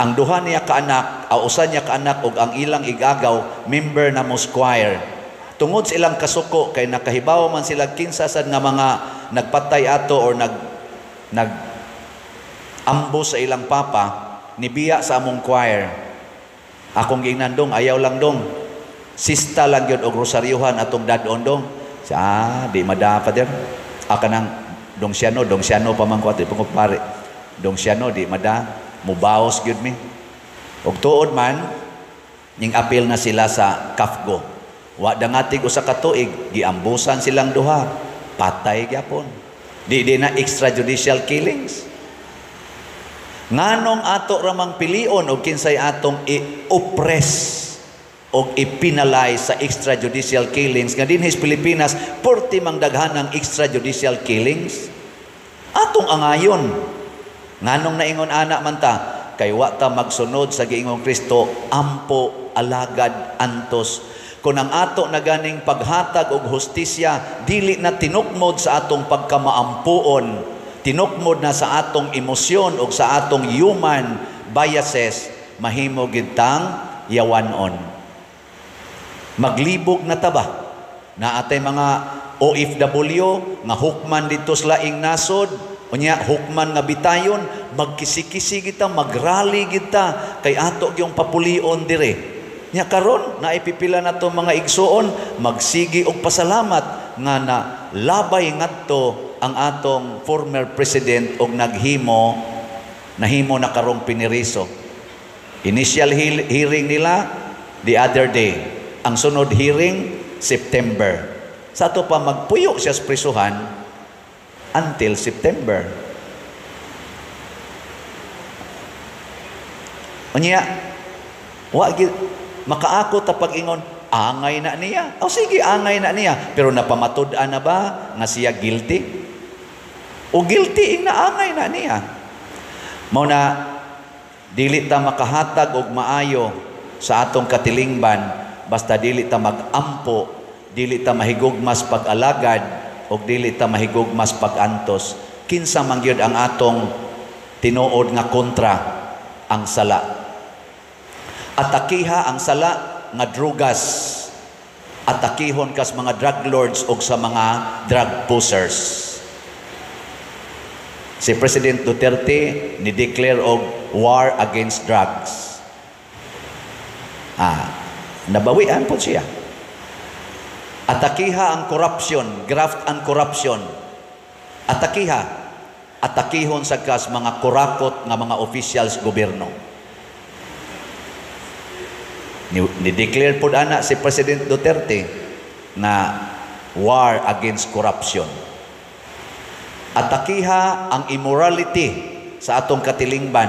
Ang duha niya kaanak, usa niya kaanak, og ang ilang igagaw, member na mo choir. Tungod sa ilang kasuko, kay nakahibaw man sila kinsasad nga mga nagpatay ato or nag-ambo sa ilang papa, nibiya sa among choir. Akong giingnan dong, ayaw lang dong. Sista lang yun og rosaryuhan atong dadon dong. Di madapa din. Nang dongsyano pa man ko ati pagod pare. Dongsyano di mada mubaos gyud mi. Og tuod man ning apil na sila sa Kafgo. Wa dangatig usa ka tuig giambusan silang duha. Patay gyapon. Di na extrajudicial killings. Nganong ato ramang pilion o kinsay atong i-oppress o i-penalize sa extrajudicial killings nga dinhi sa Pilipinas, porti mang daghan ng extrajudicial killings. Atong angayon. Nganong naingon anak man ta, kay wa ta magsunod sa giingong Kristo, ampo alagad antos. Kung ang ato na ganing paghatag og hustisya, dili na tinukmod sa atong pagkamaampuon, tinukmod na sa atong emosyon o sa atong human biases, mahimo gintang yawanon. Maglibog na taba na atay mga OFW nga hukman dito sa laing nasod, unya hukman nga bitayon, magkisi-kisi kita, magrally kita kay ato yung papulion dire. Nya karon na ipipila na to mga igsuon, magsigi og pasalamat nga na labay ngadto ang atong former president og nahimo na karong piniriso. Initial hearing nila the other day. Ang sunod hearing September. Sa ato pa magpuyo siya sa prisuhan until September. Unya, makaako ta pag-ingon, angay na niya. O sige, angay na niya. Pero napamatud-an na ba nga siya guilty? O guilty na angay na niya. Mao na dili ta makahatag og maayo sa atong katilingban basta dili ta magampo, dili ta mahigugmas pag-alagad o dili ta mahigugmas pag-antos. Kinsa man gyud ang atong tinuod nga kontra ang sala. Atakiha ang sala nga drugas. Atakihon kas mga drug lords o sa mga drug pushers. Si President Duterte ni-declare og war against drugs. Nabawian po siya. Atakiha ang corruption, graft and corruption. Atakiha. Atakihon sa kas mga kurakot nga mga officials gobyerno. Ni-declare po ana si President Duterte na war against corruption. Atakiha ang immorality sa atong katilingban,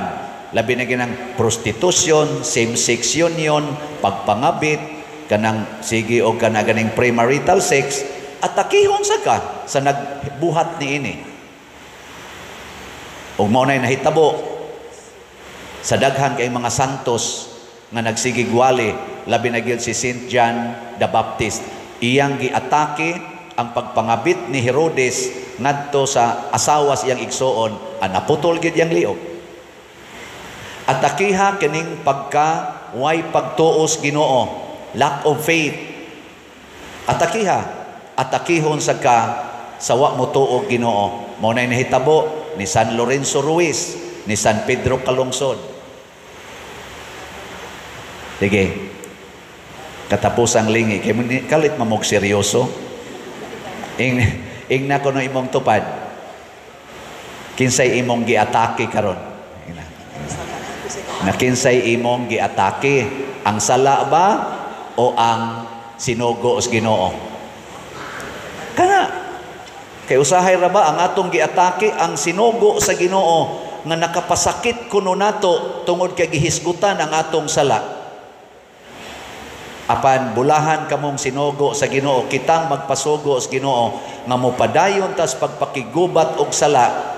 labi na ginang prostitution, same-sex union, pagpangabit, kanang sige o kanaganing premarital sex, atakihon sa ka sa nagbuhat ni ini. O maunay nahitabo sa daghan kay mga santos nga nagsigigwali, labi na gyud si Saint John the Baptist. Iyang giatake ang pagpangabit ni Herodes ngadto sa asawa sa iyang igsoon, naputol gyud yang liog. Atakiha kining way pagtuos Ginoo, lack of faith. Atakiha, atakihon sa ka sa wa mo tuog Ginoo. Mao nay nahitabo ni San Lorenzo Ruiz, ni San Pedro Calungsod. Sige, katapusang lingi, kay kalit mamog seryoso. Ing na ko no imong tupad, kinsay imong giatake karon. Na kinsay imong giatake, ang sala ba o ang sinugo sa Ginoo? Kana kay usahay ra ba ang atong giatake ang sinugo sa Ginoo nga nakapasakit kuno nato tungod kay gihisgutan ang atong sala. Apan bulahan kamong sinugo sa Ginoo, kitang magpasugo sa Ginoo nga mopadayon tas pagpakigubat og sala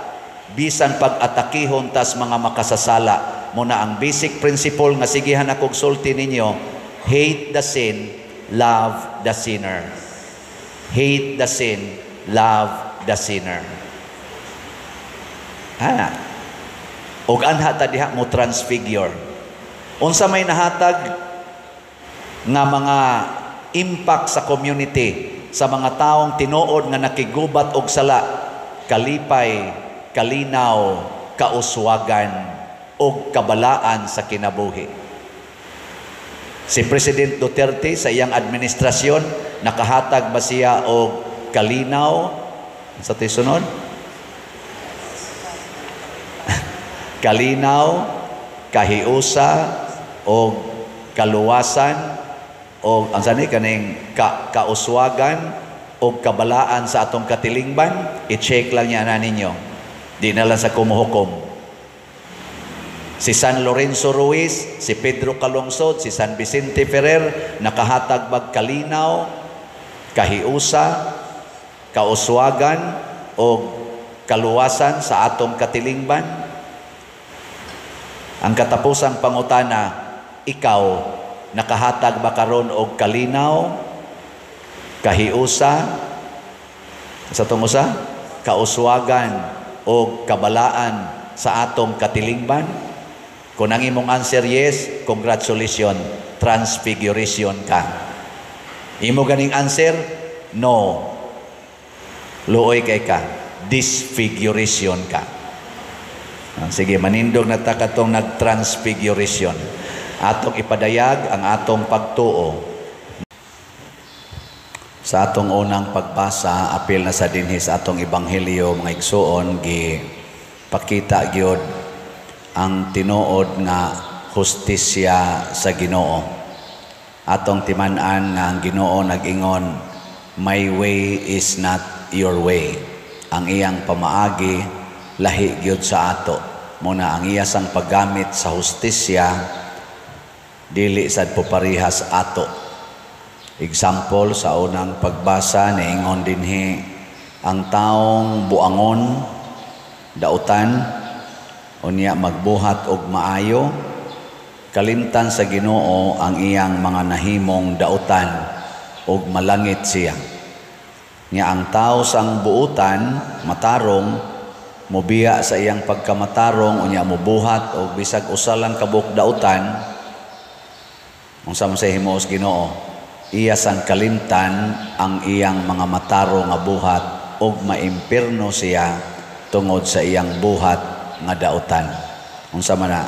bisan pag-atakihon tas mga makasasala. Muna ang basic principle nga sigihan akong sulti ninyo, hate the sin, love the sinner. Hate the sin, love the sinner. Og anha ta diha mo transfigure. Unsa may nahatag nga mga impact sa community, sa mga taong tinuod nga nakigubat og sala, kalipay, kalinaw, kauswagan, o kabalaan sa kinabuhi. Si President Duterte sa iyang administrasyon, nakahatag ba siya og kalinaw sa tisunod? Kalinaw, kahiusa, o kaluwasan, o ang sani kaning kauswagan o kabalaan sa atong katilingban. I-check lang niya na ninyo. Di na lang sa kumuhukom. Si San Lorenzo Ruiz, si Pedro Calungsod, si San Vicente Ferrer, nakahatag bag kalinaw, kahiusa, kauswagan o kaluwasan sa atong katilingban? Ang katapusang pangutana, ikaw, nakahatag ba karon og kalinaw, kahiusa, sa tungusa, kauswagan o kabalaan sa atong katilingban? Kung ang imong answer yes, congratulations, transfiguration ka. Imo ganing answer, no, luoy kay ka, disfiguration ka. Sige, manindog na ta katong nag-transfiguration. Atong ipadayag ang atong pagtuo. Sa atong unang pagbasa, apil na sa dinhi sa atong ebanghelyo, mga igsoon, pakita gyud ang tinuod nga hustisya sa Ginoo. Atong timan-an nga ang Ginoo nag-ingon, my way is not your way. Ang iyang pamaagi lahi gyud sa ato. Muna ang iyasang paggamit sa hustisya dili sad po parihas ato. Example sa unang pagbasa niingon dinhi, ang taong buangon dautan unya magbuhat og maayo, kalimtan sa Ginoo ang iyang mga nahimong dautan og malangit siya. Nya ang tao sang buutan matarong, mobiya sa iyang pagkamatarong unya mobuhat og bisag usa lang kabuk dautan. Unsa man sa himuos Ginoo, iya sang kalimtan ang iyang mga mataro nga buhat og maimpirno siya tungod sa iyang buhat nga dautan. Unsa man na,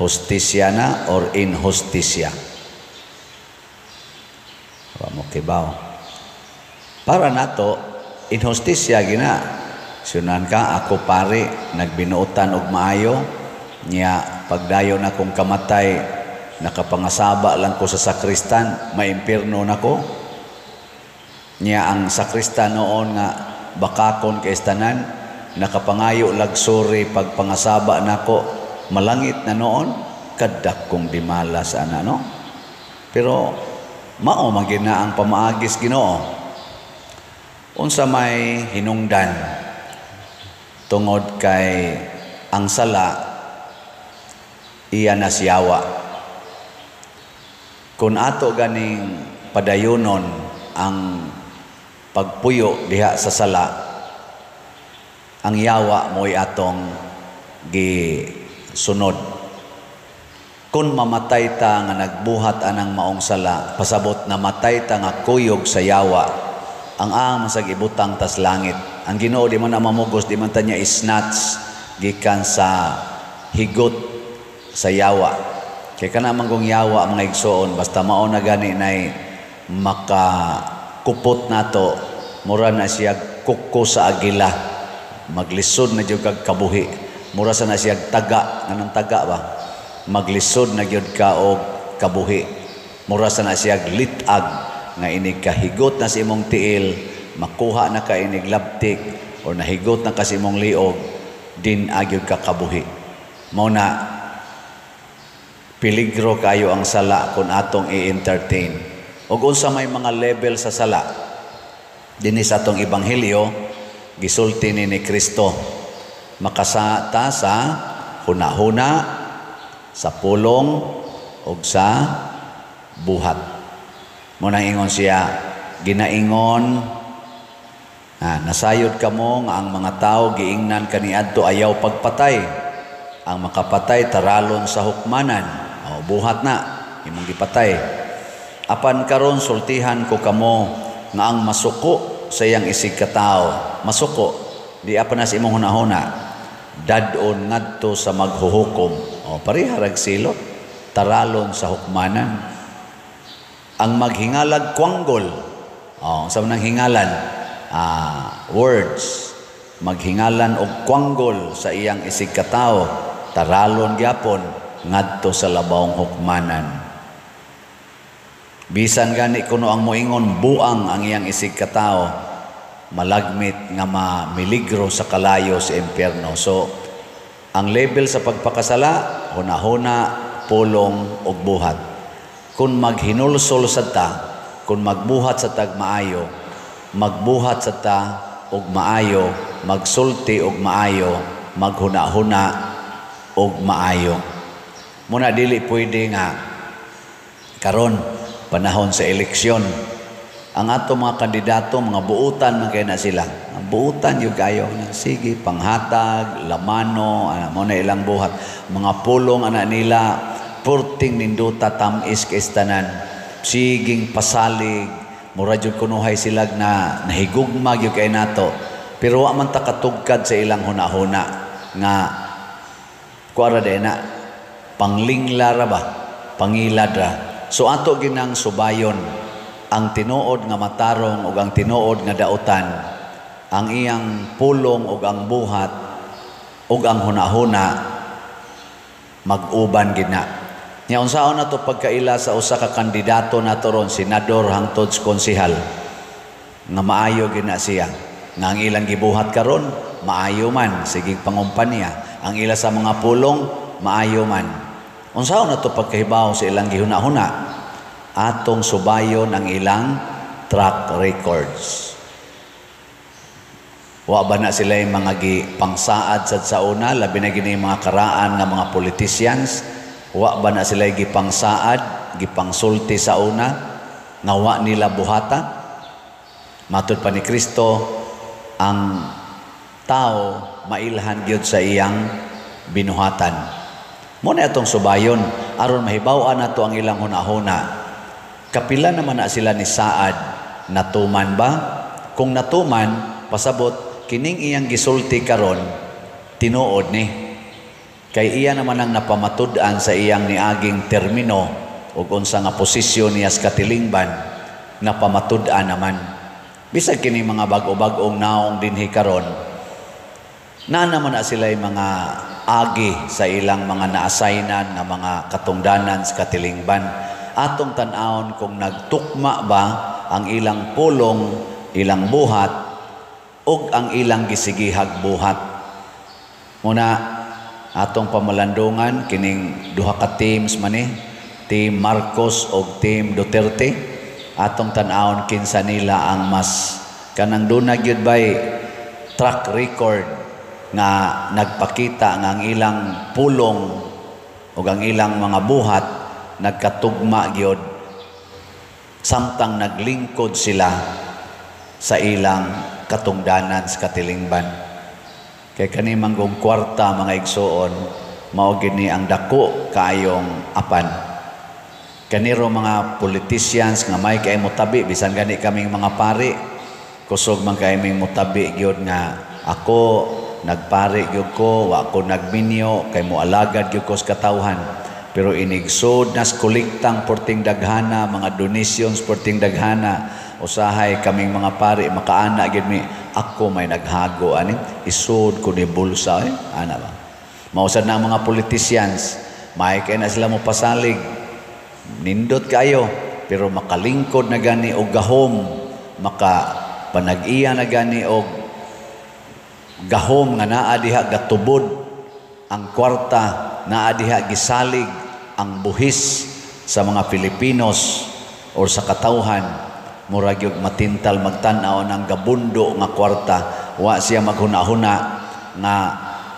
hustisya na or inhustisya? Wa mo kibaw. Para nato inhustisya gina. Sunan ka ako pare nagbinuotan og maayo nya pagdayon akong kamatay nakapangasaba lang ko sa sakristan maimpirno nako. Nya ang sakristan noon nga bakakon kay tanan nakapangayo lagsuri pagpangasaba nako malangit na noon kadak kong dimalas ana no. Pero mao man gid na ang pamaagis Ginoo. Unsa may hinungdan tungod kay ang sala iya nasyawa. Kung ato ganing padayunon ang pagpuyo diha sa sala, ang yawa mo'y atong gisunod. Kung mamatay ta nga nagbuhat anang maong sala, pasabot na matay ta nga kuyog sa yawa, ang masag ibutang tas langit. Ang Ginoo di man na mamugos, di man ta niya isnatch gikan sa higot sa yawa. Kaya ka naman kong yawa mga igsoon, basta mao na gani na'y makakupot nato, mura na siya kuko sa agila, maglisod na diyod kag kabuhi. Mura sa na siya taga, nanang taga ba? Maglisod na diyod ka o kabuhi. Mura sa na siya litag, nga inig kahigot na si imong tiil, makuha na ka inig labtik, o nahigot na ka si imong liog, din agyod ka kabuhi. Mao na, peligro kayo ang sala kung atong i-entertain. O unsa may mga level sa sala, dinis atong ebanghelyo, gisulti ni Kristo. Makasata sa huna-huna, sa pulong, o sa buhat. Muna ingon siya, ginaingon, nasayod ka mo nga ang mga tao giingnan kaniadto ayaw pagpatay. Ang makapatay taralon sa hukmanan. O buhat na, imong gipatay. Apan karon sultihan ko kamo nga ang masuko sa iyang isig ka tao. Masuko, di apan na sa imong hunahuna. Dadon ngadto sa maghuhukom. O pariharag silot, taralon sa hukmanan. Ang maghingalag kwanggol, sa manang hingalan, words, maghingalan og kwanggol sa iyang isig ka tao, taralon gyapon ngadto sa labawong hukmanan. Bisan gani kuno ang moingon buang ang iyang isig ka tao, malagmit nga mamiligro sa kalayo sa impyerno. So ang level sa pagpakasala, huna-huna, pulong ug buhat. Kung maghinulsol sa ta, kung magbuhat sa tag maayo, magbuhat sa ta og maayo, magsulti og maayo, maghuna-huna og maayo. Muna dili pwede nga karon panahon sa eleksyon, ang ato mga kandidato, mga buutan man kay na sila. Ang buutan yung kayo, sige, panghatag, lamano, mo na ilang buhat. Mga pulong ana nila, purting ninduta tamis kaistanan, siging pasalig, mura jud kunuhay silag na nahigugmag yung kay nato. Pero wa man ta katugkad sa ilang hunahuna nga kuara na panglingla ra ba, pangilad ra. So ato ginang subayon ang tinuod nga matarong ug ang tinuod nga dautan, ang iyang pulong ug ang buhat ug ang hunahuna mag-uban gina. Nya unsaon nato pagkaila sa usa ka kandidato nato ron, senador hangtod sa konsehal, nga maayo gina siya, nga ang ilang gibuhat karon maayo man, sige pangumpanya, ang ila sa mga pulong maayo man. Unsaon nato pagkahibaw sa ilang gihuna-huna? Atong subayon ang ilang track records. Wa ba na sila yung mga gipangsaad sa una, labi na gini mga karaan nga mga politicians? Wa ba na sila gipangsaad, gipangsulti sa una, nga wa nila buhata? Matud pa ni Kristo, ang tao mailhan gyud sa iyang binuhatan. Muna itong subayon, aron mahibaw-an nato ang ilang hunahuna. Kapila naman na sila ni Saad, natuman ba? Kung natuman, pasabot, kining iyang gisulti karon, tinuod ni. Kay iya naman ang napamatud-an sa iyang niaging termino ug unsa nga posisyon niya sa katilingban, napamatud-an naman. Bisag kini mga bago-bagong naong dinhi karon, na naman na sila mga agi sa ilang mga na-assignan na mga katungdanan sa katilingban. Atong tan-awon kung nagtukma ba ang ilang pulong, ilang buhat, o ang ilang gisigihag buhat. Muna, atong pamalandungan, kining duha ka teams man Team Marcos o Team Duterte, atong tan-awon kinsa nila ang mas kanang dunay gyud bay track record nga nagpakita nga ang ilang pulong o ang ilang mga buhat nagkatugma gyud samtang naglingkod sila sa ilang katungdanan sa katilingban. Kay kani manggong kwarta mga igsoon, mao gini ang dako kaayong apan. Kaniro mga politicians nga may kay mutabi, bisan gani kaming mga pari, kusog man kay ming mutabi gyud nga ako nagpari gyud ko, wa ko nagminyo kay moalagad gyud ko sa katawhan. Pero inigsod nas kolektang porting daghana, mga donations porting daghana, usahay kaming mga pari makaana gyud mi, ako may naghago ani isod ko ni bulsa ana ba. Mausad na ang mga politicians, may kay na sila mo pasalig. Nindot kayo, pero makalingkod na gani og gahom, makapanag-iya na gani og gahom nga naa diha gatubod ang kwarta, naa diha gisalig ang buhis sa mga Pilipinos o sa katawhan. Murag yung matintal magtanaw ng gabundo nga kwarta, wa siya maghuna-huna nga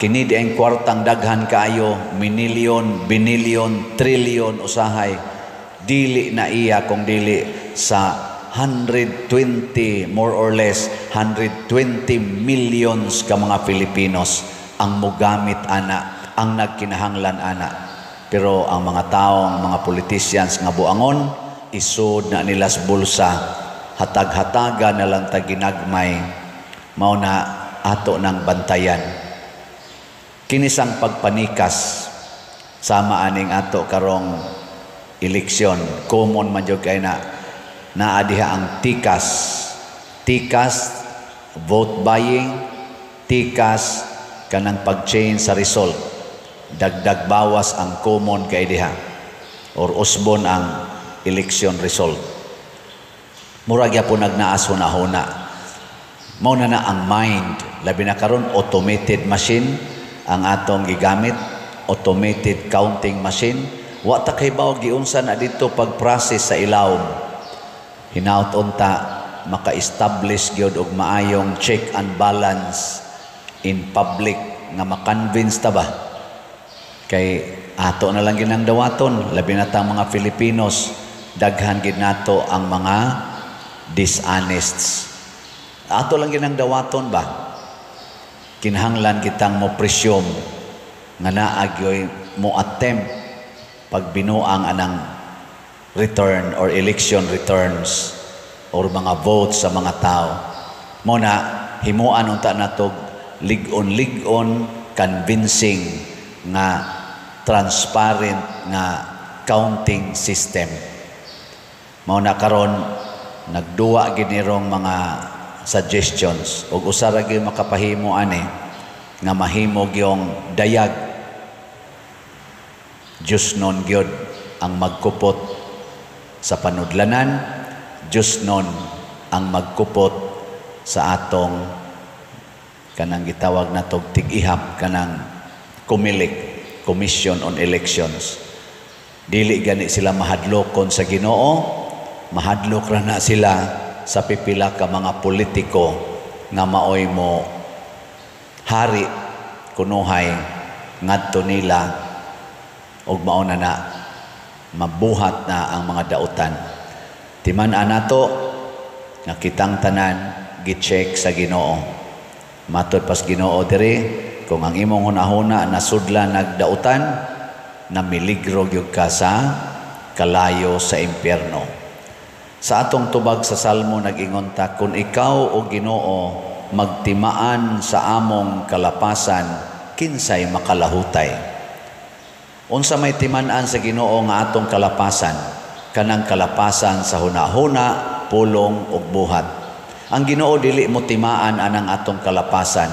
kini di ang kwartang daghan kaayo, minilyon, binilyon, trilyon usahay, dili na iya kung dili sa 120 more or less 120 millions ka mga Filipinos ang mogamit ana, ang nagkinahanglan ana. Pero ang mga taong mga politicians nga buangon, isod na nila sa bulsa, hatag-hataga na lang taginagmay, mao na ato ng bantayan. Kinisang pagpanikas sama aning ato karong eleksyon, common man jud kay na naadiha ang tikas, vote buying, tikas kanang pag-change sa result, dagdag bawas ang common kay diha or usbon ang election result. Murag gyapon nagnaas hunahuna. Mao na ang mind, labi na karon automated machine ang atong gigamit, automated counting machine. Wa ta kay baw giunsa na dito pag-process sa ilawom. Hinaut unta maka-establish gyud og maayong check and balance in public nga makonvince ta ba kay ato na lang ginang dawaton, labi na ta mga Filipinos, daghan gid nato ang mga dishonests. Ato lang ginang dawaton ba, kinahanglan kitang mo presume nga naa gyoy mo attempt pagbinuang anang return or election returns or mga votes sa mga tao. Muna himuan unta natog lig-on convincing nga transparent nga counting system. Mao na karon nagduwa gid nirong mga suggestions ug usa ra gyud makapahimo ani nga mahimo gyung dayag. Diyos nun gyud ang magkupot sa panudlanan, Diyos nun ang magkupot sa atong kanang gitawag na tog tig-ihap, kanang kumilik, Commission on Elections. Dili gani sila mahadlokon sa Ginoo, mahadlok ra na sila sa pipila ka mga politiko nga maoy mo hari kunuhay ngadto nila og mauna na mabuhat na ang mga dautan. Timan-an nato nga kitang tanan gi-check sa Ginoo. Matud pas Ginoo diri, kung ang imong hunahuna nasudlan nagdautan, na miligro gyud ka sa kalayo sa impyerno. Sa atong tubag sa Salmo nag-ingon ta, kung ikaw o Ginoo magtimaan sa among kalapasan, kinsay makalahutay. Unsa may timan-an sa Ginoo nga atong kalapasan, kanang kalapasan sa hunahuna, pulong ug buhat. Ang Ginoo dili mo timaan anang atong kalapasan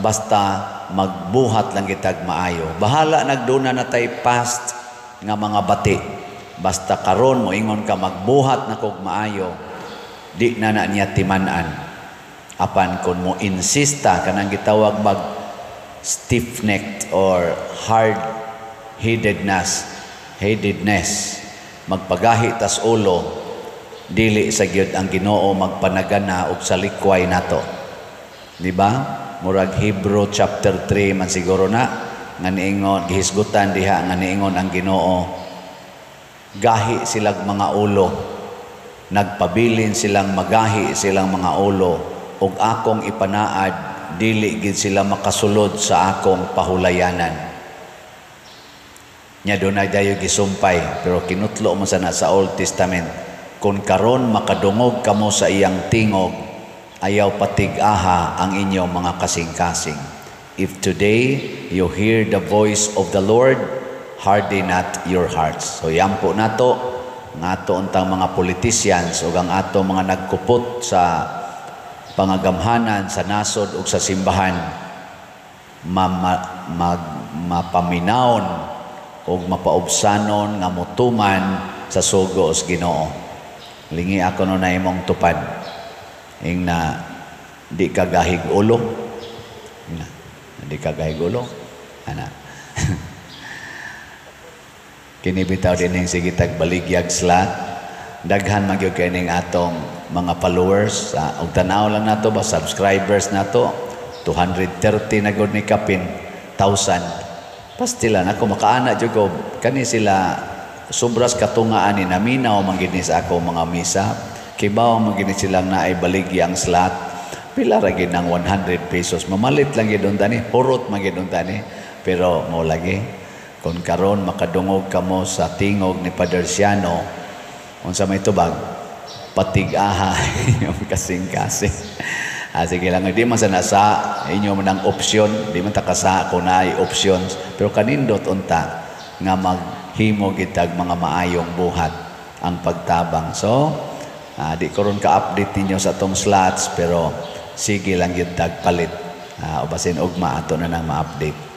basta magbuhat lang kitag maayo. Bahala nagduna na tay past nga mga bati. Basta karon mo ingon ka magbuhat na kog maayo, di na niya timan-an. Apan kun mo insista kanang gitawag mag stiff-necked or hard-headedness, magpagahi tas ulo, dili sa gyud ang Ginoo magpanagana og sa likway nato. Di ba? Murag Hebrew chapter 3 man siguro na nga niingon gihisgutan diha nga niingon ang Ginoo, gahi silang mga ulo, nagpabilin silang magahi silang mga ulo, ug akong ipanaad dili gid sila makasulod sa akong pahulayanan. Nya dunay dayo gisumpay pero kinutlo mo sana sa Old Testament, kung karon makadungog kamo sa iyang tingog, ayaw patig-aha ang inyong mga kasing-kasing. If today you hear the voice of the Lord, harden not your hearts. So yan po nato, nga ato untang mga politicians o ang ato mga nagkupot sa pangagamhanan sa nasod o sa simbahan, mapaminawon o mapaubsanon nga mutuman sa sugo os Ginoo. Lingi ako no na imong tupad. Ing na di kagahig ulo. Di kagahig ulo. Ana. Kinibitaw din ng sigitag baligyag slat. Daghan magyud kay ning atong mga followers. Og tanaw lang nato ba subscribers nato 230 na gud ni kapin 1,000. Pastilan ako makaana jud ko kani sila sobras katungaan ni naminaw manggid sa ako mga misa. Kibaw manggid silang naay baligyang slot. Pila ra gid ng 100 pesos. Mamalit lang gid tani, hurot man gid tani. Pero mo lagi kung karon makadungog kamo sa tingog ni Padre Siano, unsa may tubag, patig-aha yung kasing-kasing. Sige lang, di man sana sa inyo man ang opsyon, di man takasa kung naay options, pero kanindot unta nga maghimo gitag mga maayong buhat ang pagtabang. So, di ko ron ka-update ninyo sa tong slots, pero sige lang gitag palit. O basin ugma ato na nang ma-update.